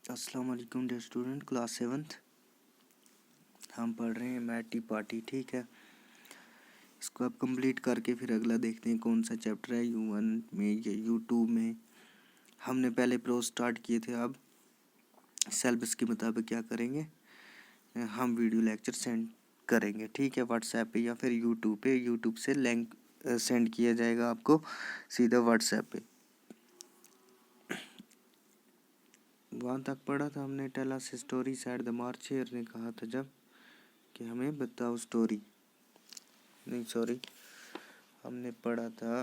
अस्सलाम वालेकुम dear student, class 7th हम पढ़ रहे हैं मैटी पार्टी। ठीक है, इसको अब कंप्लीट करके फिर अगला देखते हैं कौन सा चैप्टर है, U1 में या U2 में। हमने पहले प्रो स्टार्ट किए थे, अब सिलेबस के मुताबिक क्या करेंगे, हम वीडियो लेक्चर सेंड करेंगे। ठीक है, व्हाट्सएप पे या फिर यूट्यूब पे। यूट्यूब से लिंक सेंड किया जाएगा आपको सीधा व्हाट्सएप पे। वहाँ तक पढ़ा था हमने, tell us story said the March Hare ने कहा था जब कि हमें बताओ स्टोरी, नहीं सॉरी, हमने पढ़ा था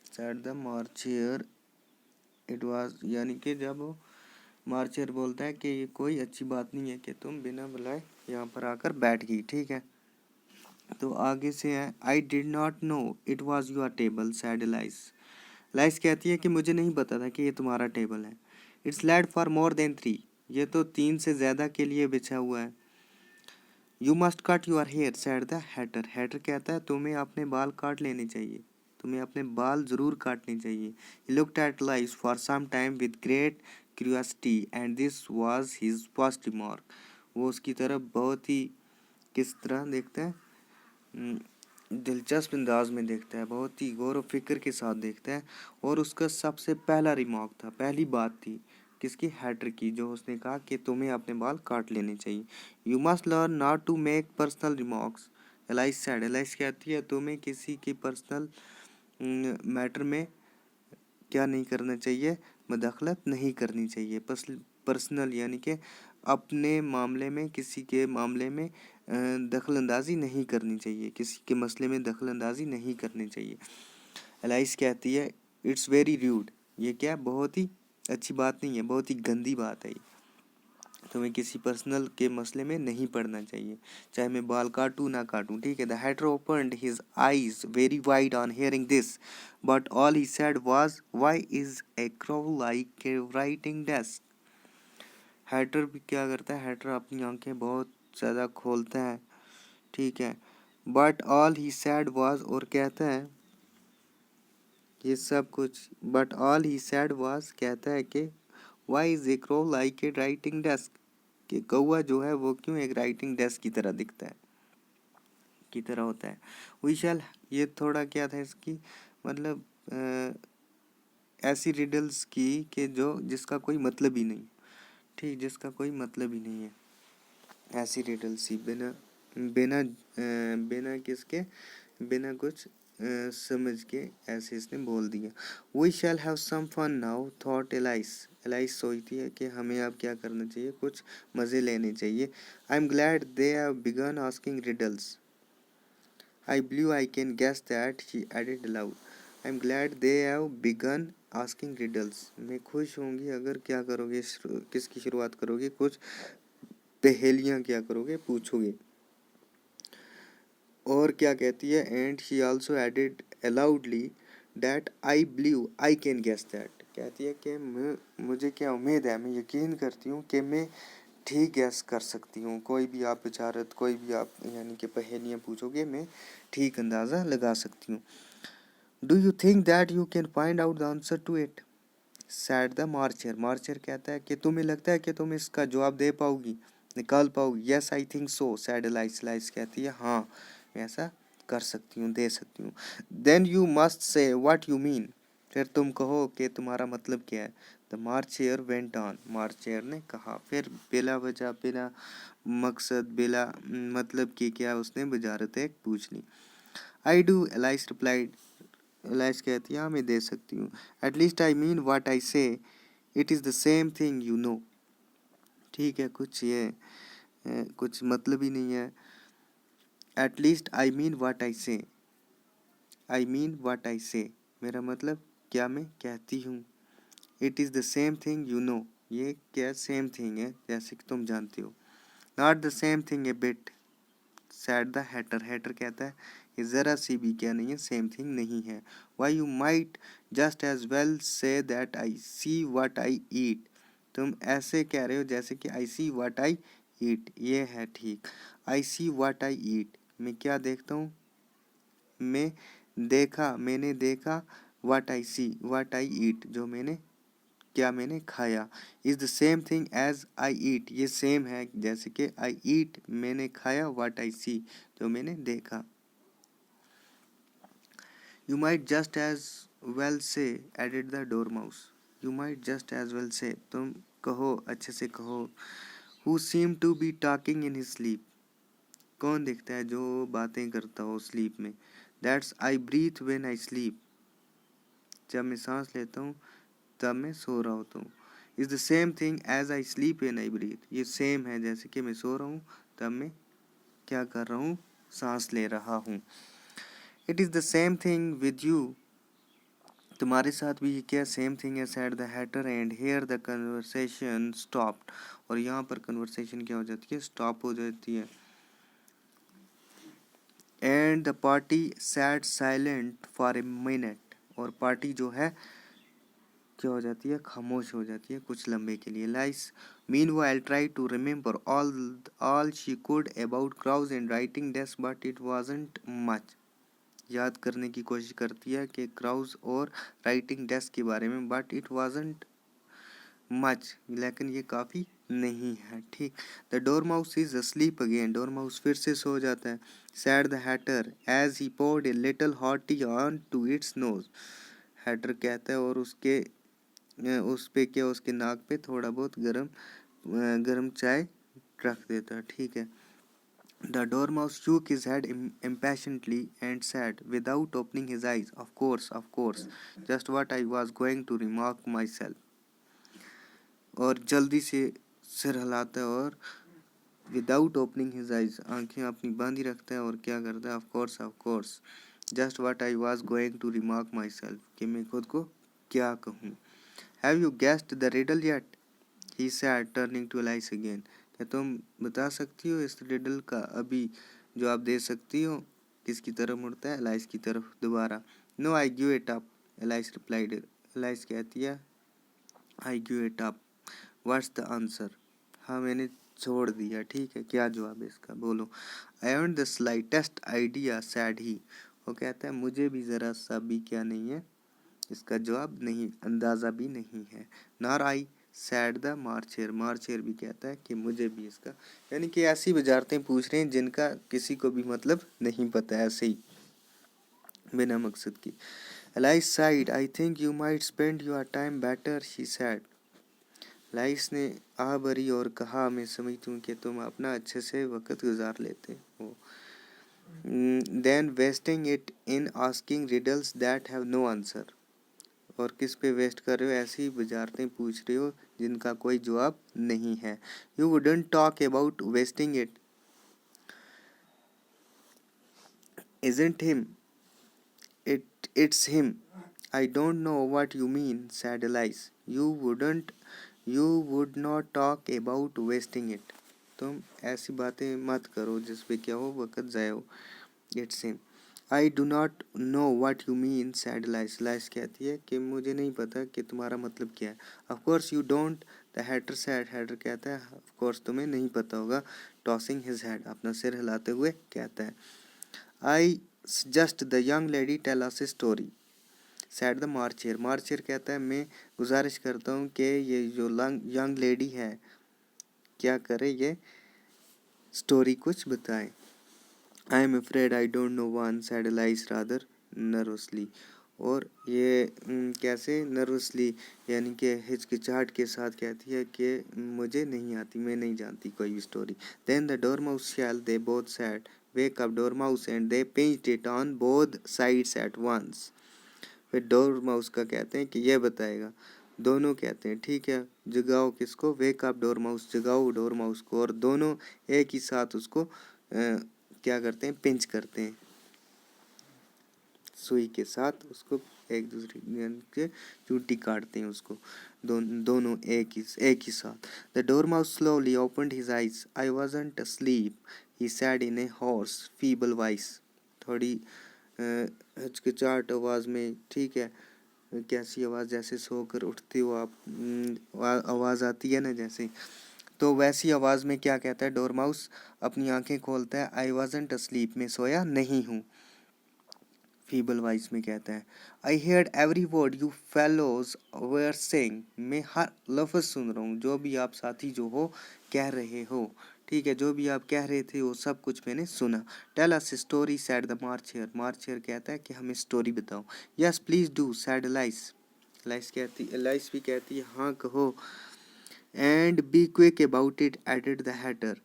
सैड द मार्चियर इट वाज, यानी कि जब वो मार्चियर बोलता है कि ये कोई अच्छी बात नहीं है कि तुम बिना बुलाए यहाँ पर आकर बैठ गई। ठीक है, तो आगे से है, I did not know it was your table said Alice. Alice कहती है कि मुझे नहीं पता था कि ये तुम्हारा टेबल है। It's laid for more than 3, ये तो 3 से ज़्यादा के लिए बिछा हुआ है। You must cut your hair said the Hatter. Hatter कहता है तुम्हें अपने बाल काट लेने चाहिए, तुम्हें अपने बाल ज़रूर काटने चाहिए। He looked at Lice for some time with great curiosity and this was his first remark. वो उसकी तरफ बहुत ही किस तरह देखता है, दिलचस्प अंदाज में देखता है, बहुत ही गौर व फिक्र के साथ देखता है। और उसका सबसे पहला रिमार्क था, पहली बात थी किसकी, हैटर की, जो उसने कहा कि तुम्हें अपने बाल काट लेने चाहिए। You must learn not to make personal remarks Alice said. Alice कहती है तुम्हें किसी की पर्सनल मैटर में क्या नहीं करना चाहिए, मदखलत नहीं करनी चाहिए। पर्सनल यानी कि अपने मामले में, किसी के मामले में दखल अंदाजी नहीं करनी चाहिए, किसी के मसले में दखल अंदाजी नहीं करनी चाहिए। एलाइस कहती है इट्स वेरी रूड, ये क्या, बहुत ही अच्छी बात नहीं है, बहुत ही गंदी बात है ये, तुम्हें किसी पर्सनल के मसले में नहीं पड़ना चाहिए, चाहे मैं बाल काटूं ना काटूं। ठीक है, the Hatter opened his eyes very wide on hearing this but all he said was why is a crow like a writing desk. Hatter भी क्या करता है, हैटर अपनी आंखें बहुत ज़्यादा खोलता है। ठीक है, but all he said was, और कहता है ये सब कुछ, but all he said was कहता है कि why is a crow like a writing desk, कि कौवा जो है वो क्यों एक राइटिंग डेस्क की तरह दिखता है, की तरह होता है। वी शैल, ये थोड़ा क्या था इसकी मतलब ऐसी रिडल्स की कि जो जिसका कोई मतलब ही नहीं। ठीक, जिसका कोई मतलब ही नहीं है, ऐसी रिडल्स ही बिना बिना बिना किसके, बिना कुछ समझ के ऐसे इसने बोल दिया। We shall have some fun now thought Alice. Alice सोचती है कि हमें अब क्या करना चाहिए, कुछ मज़े लेने चाहिए। I am glad they have begun asking riddles, I believe I can guess that, she added aloud. I am glad they have begun asking riddles, मैं खुश होंगी अगर क्या करोगे, किसकी शुरुआत करोगे, कुछ पहेलियाँ क्या करोगे, पूछोगे। और क्या कहती है, and she also added aloudly that I believe I can guess that. कहती है कि मुझे क्या उम्मीद है, मैं यकीन करती हूँ कि मैं ठीक गैस कर सकती हूँ, कोई भी आप विचारत, कोई भी आप यानी कि पहेलियाँ पूछोगे मैं ठीक अंदाज़ा लगा सकती हूँ। Do you think that you can find out the answer to it said the March Hare. March Hare कहता है कि तुम्हें लगता है कि तुम इसका जवाब दे पाओगी, निकाल पाओगी। Yes I think so said Alice. Alice कहती है हाँ मैं ऐसा कर सकती हूँ, दे सकती हूँ। Then you must say what you mean, फिर तुम कहो कि तुम्हारा मतलब क्या है। The March Hare went on, March Hare ने कहा, फिर बिला वजह, बिना मकसद, बिला मतलब कि क्या उसने वजारत पूछ ली। I do Alice replied. Alice कहती है हाँ मैं दे सकती हूँ। At least I mean what I say, it is the same thing you know. ठीक है, कुछ ये कुछ मतलब ही नहीं है। At least I mean what I say, I mean what I से, मेरा मतलब क्या मैं कहती हूँ। It is the same thing you no, ये क्या सेम थिंग है जैसे कि तुम जानते हो। Not the same thing A bit sad the Hatter. Hatter कहता है ये ज़रा सी भी क्या नहीं है, सेम थिंग नहीं है। Why you might just as well say that I see what I eat. तुम ऐसे कह रहे हो जैसे कि आई सी व्हाट आई ईट, ये है ठीक। आई सी व्हाट आई ईट, मैं क्या देखता हूँ, मैंने देखा what I see what I ईट, जो मैंने क्या मैंने खाया। Is the same thing as I eat, ये सेम है जैसे कि आई ईट मैंने खाया, व्हाट आई सी जो मैंने देखा। You might just as well say added the Dormouse, you might just as well say तुम कहो, अच्छे से कहो। Who seem to be talking in his sleep, कौन दिखता है जो बातें करता हो स्लीप में। That's I breathe when I sleep, जब मैं सांस लेता हूँ तब मैं सो रहा होता हूँ। Is the same thing as I sleep when I breathe, ये सेम है जैसे कि मैं सो रहा हूँ तब मैं क्या कर रहा हूँ, सांस ले रहा हूँ। It is the same thing with you, तुम्हारे साथ भी ये क्या सेम थिंग है, said the Hatter and here the conversation stopped, और यहाँ पर कन्वर्सेशन क्या हो जाती है, स्टॉप हो जाती है। And the party sat silent for a minute, और पार्टी जो है क्या हो जाती है, खामोश हो जाती है कुछ लंबे के लिए। Alice meanwhile try to remember all she could about crows and writing desk but it wasn't much, याद करने की कोशिश करती है कि क्राउज और राइटिंग डेस्क के बारे में, बट इट वाजंट मच, लेकिन ये काफ़ी नहीं है। ठीक, the dormouse is asleep again, dormouse फिर से सो जाता है। Said the Hatter as he poured a little hot tea on to its nose, Hatter कहता है और उसके उस पे क्या, उसके नाक पे थोड़ा बहुत गरम चाय रख देता है। ठीक है। The Dormouse shook his head impatiently and said, without opening his eyes, of course, just what I was going to remark myself. और जल्दी से सिर हिलाता है और विदाउट ओपनिंग हिज आइज, आंखें अपनी बंद ही रखता है और क्या करता है, of course, just what I was going to remark myself, कि मैं खुद को क्या कहूँ। Have you guessed the riddle yet, he said turning to Alice again, क्या तुम बता सकती हो इस रिडल का अभी जो आप दे सकती हो। किसकी तरफ मुड़ता है, एलाइस की तरफ दोबारा। No I give it up, Alice replied, Alice कहती है I give it up, what's the answer, हाँ मैंने छोड़ दिया। ठीक है, क्या जवाब है इसका, बोलो। I haven't the slightest idea said he, वो कहता है मुझे भी ज़रा सा भी क्या नहीं है, इसका जवाब नहीं, अंदाज़ा भी नहीं है। नार आई सैड द मार्चेर, मार्चेर भी कहता है कि मुझे भी इसका, यानी कि ऐसी वजारतें पूछ रहे हैं जिनका किसी को भी मतलब नहीं पता, ऐसे ही बिना मकसद की। Alice sighed I think you might spend your time better, she said, Alice ने आह भरी और कहा मैं समझती हूँ कि तुम अपना अच्छे से वक्त गुजार लेते हो। Then wasting it in asking riddles that have no answer, और किस पे वेस्ट कर रहे हो, ऐसी वजारतें पूछ रहे हो जिनका कोई जवाब नहीं है। You wouldn't talk about wasting it, isn't him, it's him, I don't know what you mean, said Alice. You would not talk about wasting it, तुम ऐसी बातें मत करो जिस पे क्या हो, वक्त जाए हो। It's him. I do not know what you mean, said Alice. Alice कहती है कि मुझे नहीं पता कि तुम्हारा मतलब क्या है। Of course you don't, the hatter said. hatter कहता है of course तुम्हें नहीं पता होगा, tossing his head, अपना सिर हिलाते हुए कहता है। I suggest the young lady tell us a story, said the marcher. marcher कहता है मैं गुजारिश करता हूँ कि ये जो यंग लेडी है क्या करे, ये स्टोरी कुछ बताए। I am afraid I don't know one, said Alice rather nervously. और ये कैसे नर्वसली, यानी कि हिचकिचाहट के साथ कहती है कि मुझे नहीं आती, मैं नहीं जानती कोई भी story. Then the dormouse shall, they both said, wake up dormouse, and they pinched it on both sides at once. फिर डोरमाउस का कहते हैं कि ये बताएगा, दोनों कहते हैं ठीक है, जगाओ किसको, वेक अप डोरमाउस, जगाओ डोरमाउस को, और दोनों एक ही साथ उसको क्या करते हैं, पिंच करते हैं सुई के साथ, उसको एक दूसरे के चूंटी काटते हैं उसको, दोनों एक ही साथ। The dormouse slowly opened his eyes, I wasn't asleep, he said in a horse feeble voice, थोड़ी हिचकिचाहट आवाज़ में, ठीक है, कैसी आवाज़, जैसे सोकर उठती हो आप, आवाज़ आती है ना जैसे, तो वैसी आवाज़ में क्या कहता है डोरमाउस, अपनी आंखें खोलता है। आई वाजंट अस्लीप, मैं सोया नहीं हूँ। फीबल वॉइस में कहता है, I heard every word you fellows were saying, मैं हर लफ्ज़ सुन रहा हूँ, जो भी आप साथी जो हो कह रहे हो, ठीक है, जो भी आप कह रहे थे वो सब कुछ मैंने सुना। Tell us story said the March Hare, March Hare कहता है कि हमें स्टोरी बताओ। Yes please do said Alice, Alice भी कहती है हाँ कहो। And be quick about it added the Hatter,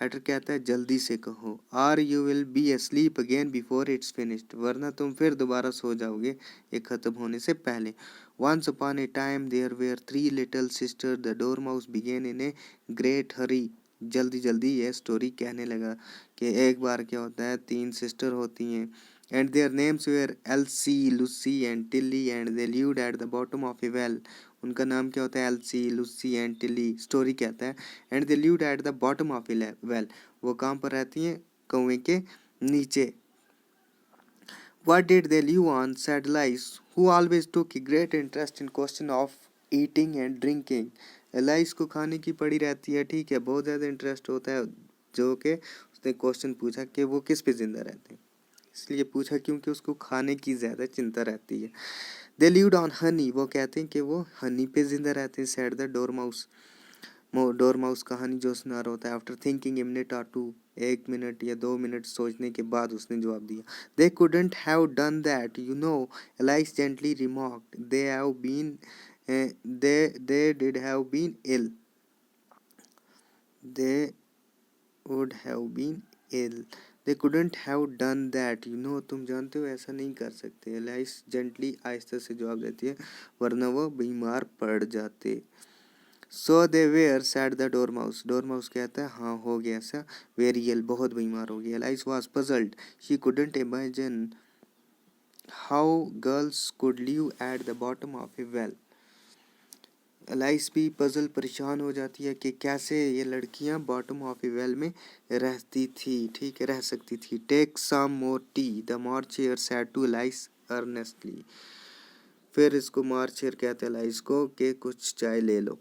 Hatter कहता है जल्दी से कहो। Or you will be asleep again before it's finished, वरना तुम फिर दोबारा सो जाओगे ये खत्म होने से पहले। Once upon a time there were three little sister, the Dormouse began in a great hurry, जल्दी जल्दी ये स्टोरी कहने लगा कि एक बार क्या होता है, तीन सिस्टर होती हैं, and their names were Elsie, Lucy and Tillie, and they lived at the bottom of a well, उनका नाम क्या होता है, Elsie, Lucy and Tillie, story कहता है। And they lived at the bottom of a well, वो कहाँ पर रहती हैं, कुएं के नीचे। What did they live on? Said Elias, who always took a great interest in question of eating and drinking. Alias को खाने की पड़ी रहती है, ठीक है, बहुत ज़्यादा इंटरेस्ट होता है, जो कि उसने क्वेश्चन पूछा कि वो किस पे जिंदा रहते हैं, इसलिए पूछा क्योंकि उसको खाने की ज़्यादा चिंता रहती है। दे लिव्ड ऑन हनी, वो कहते हैं कि वो हनी पे जिंदा रहते हैं। सैड द डोरमाउस, डोरमाउस कहानी जो सुना रहा होता है। After thinking a minute or two, एक मिनट या 2 मिनट सोचने के बाद उसने जवाब दिया, they couldn't have done that you know, Alice gently remarked, they have been they did have been ill, they would have been ill, they couldn't have done that you know, तुम जानते हो ऐसा नहीं कर सकते। एलाइस जेंटली आहिस्ता से जवाब देती है, वरना वो बीमार पड़ जाते। So they were said the Dormouse, Dormouse कहता है हाँ हो गया ऐसा, वेरी इल, बहुत बीमार हो गया। Alias was puzzled, she couldn't imagine how girls could live at the bottom of a well. Alias भी पजल, परेशान हो जाती है कि कैसे ये लड़कियां बॉटम ऑफ ए वेल में रहती थी, ठीक है, रह सकती थी। Take some more tea, the March Hare said to Alice earnestly, फिर इसको मार्चियर कहते हैं एलाइस को कि कुछ चाय ले लो।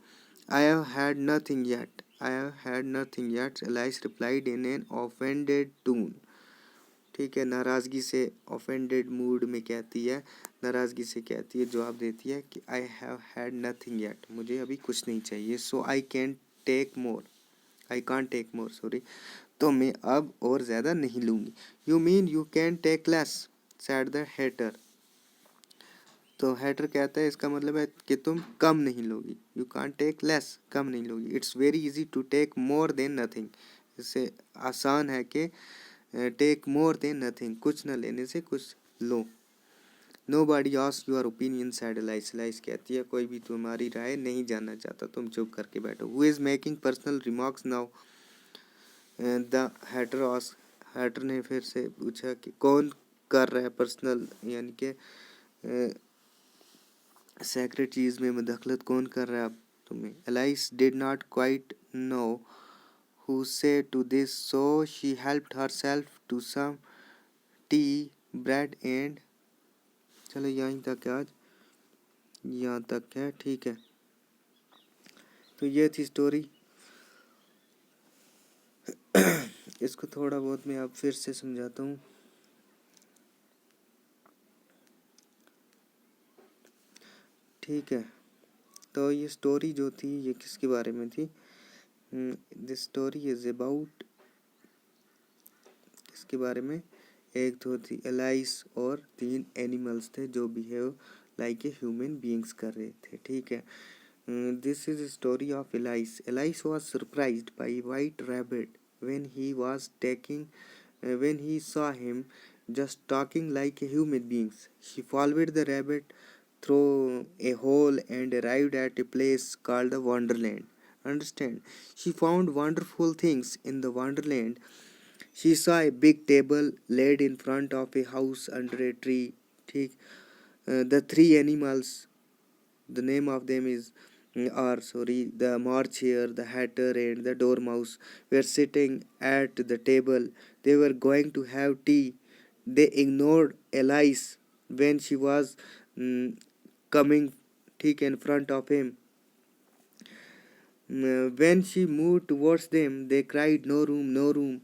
I have had nothing yet. I have had nothing yet. Elias replied in an offended tone. ठीक है, नाराज़गी से, offended mood में कहती है, नाराज़गी से कहती है, जवाब देती है कि I have had nothing yet. मुझे अभी कुछ नहीं चाहिए। So I can't take more. I can't take more. Sorry. तो मैं अब और ज़्यादा नहीं लूँगी। You mean you can take less? Said the hater. तो हैटर कहता है इसका मतलब है कि तुम कम नहीं लोगी। यू कांट टेक लेस, कम नहीं लोगी। It's very easy to take more than nothing, इससे आसान है कि टेक मोर देन नथिंग, कुछ न लेने से कुछ लो। Nobody asked your opinion said Alice, Alice कहती है कोई भी तुम्हारी राय नहीं जानना चाहता, तुम चुप करके बैठो। Who is making personal remarks now, the Hatter ask, Hatter ने फिर से पूछा कि कौन कर रहा है पर्सनल, यानी कि सेक्रेट चीज़ में मदखलत कौन कर रहा है अब तुम्हें। Alice did not quite know who say to this, so she helped herself to some tea, bread and, चलो यहीं तक है, आज यहाँ तक है, ठीक है। तो ये थी स्टोरी। इसको थोड़ा बहुत मैं अब फिर से समझाता हूँ। ठीक है, तो ये स्टोरी जो थी ये किसके बारे में थी, दिस स्टोरी इज अबाउट, किसके बारे में, एक तो थी एलाइस और 3 एनिमल्स थे जो behave like a human beings कर रहे थे, ठीक है। This is story of alias. Alias was surprised bye white rabbit when he saw him just talking like a human beings. She followed the rabbit through a hole and arrived at a place called the Wonderland. Understand? She found wonderful things in the Wonderland. She saw a big table laid in front of a house under a tree. ठीक, the 3 animals, the name of them is the March Hare, the Hatter, and the Dormouse were sitting at the table. They were going to have tea. They ignored Alice when she was coming ठीक in front of him. When she moved towards them, they cried, "No room, no room."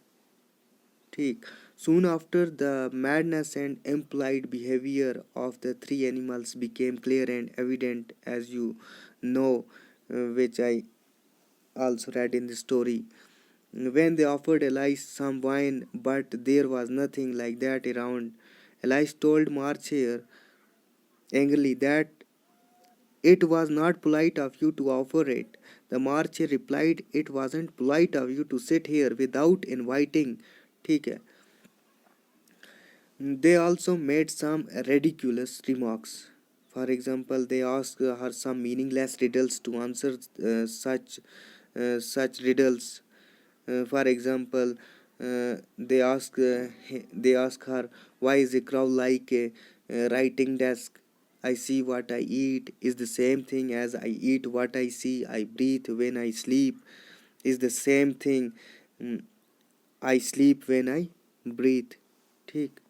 ठीक, Soon after, the madness and implied behavior of the three animals became clear and evident, as you know, which I also read in the story. When they offered Elias some wine, but there was nothing like that around, Elias told Marcher angrily that it was not polite of you to offer it. The Marcher replied, it wasn't polite of you to sit here without inviting. ठीक है. They also made some ridiculous remarks. For example, they asked her some meaningless riddles to answer such riddles. For example, they ask her, why is a crow like a writing desk? I see what I eat is the same thing as I eat what I see. I breathe when I sleep is the same thing. mm, I sleep when I breathe. ठीक.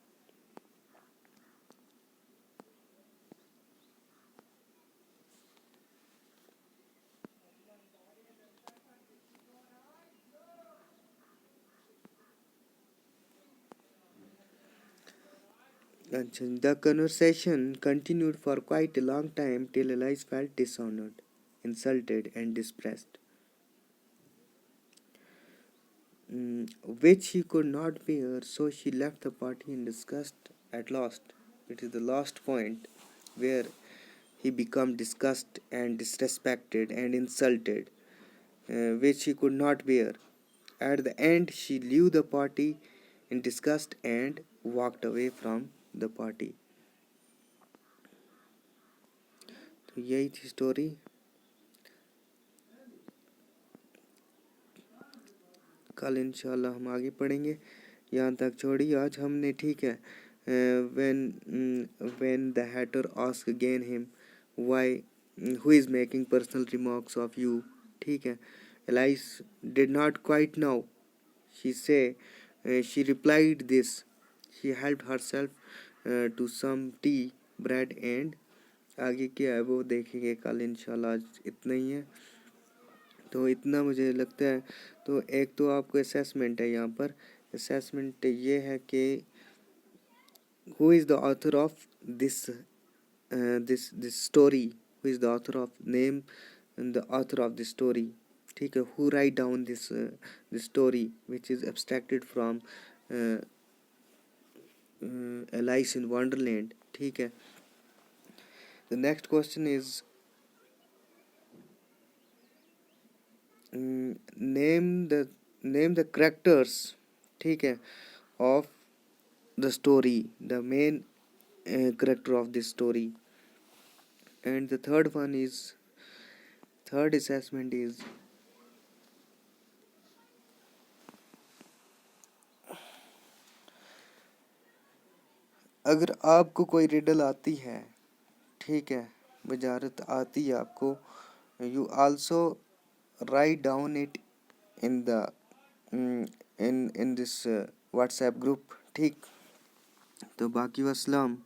The conversation continued for quite a long time till Elias felt dishonored, insulted, and depressed, which he could not bear, so she left the party in disgust at last. It is the last point where he became disgusted and disrespected and insulted, which he could not bear. At the end, she left the party in disgust and walked away from the party. तो यही थी story. कल इंशाल्लाह हम आगे पढ़ेंगे. यहाँ तक छोड़ी आज हमने. ठीक है. When the hatter asked again him why who is making personal remarks of you. ठीक है. Alice did not quite know. She replied this. She helped herself to some tea, bread and आगे क्या है वो देखेंगे कल इंशाल्लाह. आज इतना ही है. तो इतना मुझे लगता है. तो एक तो आपको असेसमेंट है. यहाँ पर असेसमेंट ये है कि who is the author of this story, who is the author of name and the author of this story. ठीक है. who write down this story which is abstracted from Alice in Wonderland. ठीक है. The next question is name the characters. ठीक है. of the story, the main character of this story. And the third assessment is अगर आपको कोई riddle आती है. ठीक है. वजारत आती है आपको. You also write down it in the in this WhatsApp group. ठीक. तो बाकी वसलाम.